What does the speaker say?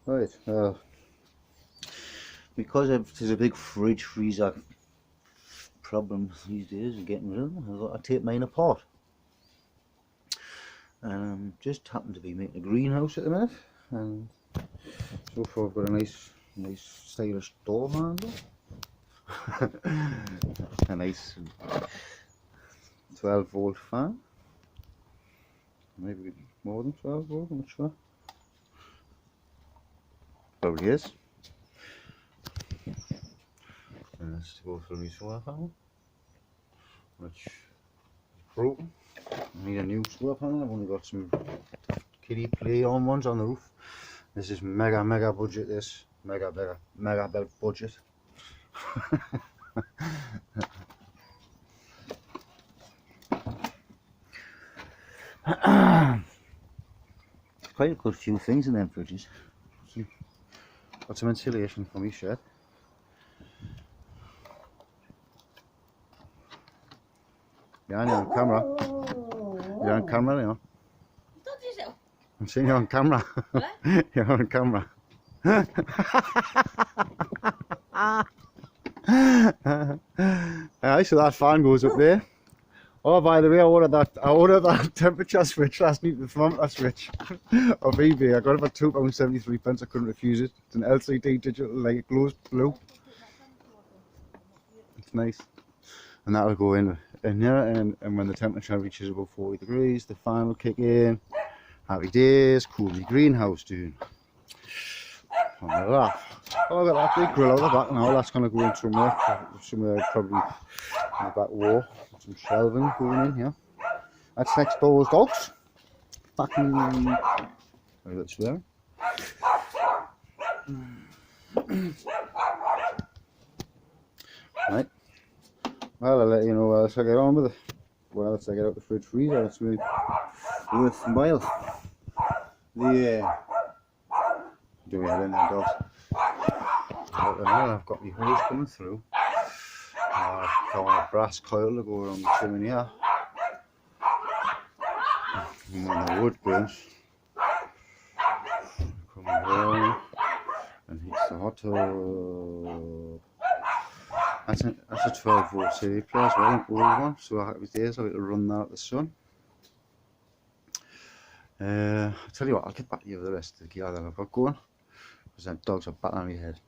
Right, because there's a big fridge freezer problem these days of getting rid of them, I thought I'd take mine apart. And just happened to be making a greenhouse at the minute, and so far I've got a nice stylish door handle, a nice 12-volt fan, maybe more than 12 volt, I'm not sure. Probably is. And let's go through my solar panel, which is broken. I need a new solar panel. I've only got some kiddie play on ones on the roof. This is mega budget. This mega budget. Quite a good few things in them fridges. Got some insulation for my shed. Yeah, you're on camera. You're on camera, you know. I'm seeing you on camera. What? You're on camera. I see that fan goes up there. Oh, by the way, I ordered that temperature switch last night, the thermometer switch of eBay. I got it for £2.73. I couldn't refuse it. It's an LCD digital light, it glows blue. It's nice. And that'll go in here, and when the temperature reaches above 40 degrees, the fan will kick in. Happy days, cool my greenhouse doing. And look at that. Oh, look at that big grill out the back now. That's going to go in somewhere probably in the back wall. Some shelving going in here. That's next door's dogs. Fucking very good swearing. Right. Well, I'll let you know what else I get on with it. What else I get out the fridge freezer. It's really worthwhile. Do we have in there, dogs? I've got my hose coming through. I've got a brass coil to go around the chimney here. And when the wood burns, come around and heats the hot tub. That's a 12-volt CD player as well, an old one, so happy days I'll run that at the sun. I'll tell you what, I'll get back to you with the rest of the gear that I've got going, because them dogs are battering my head.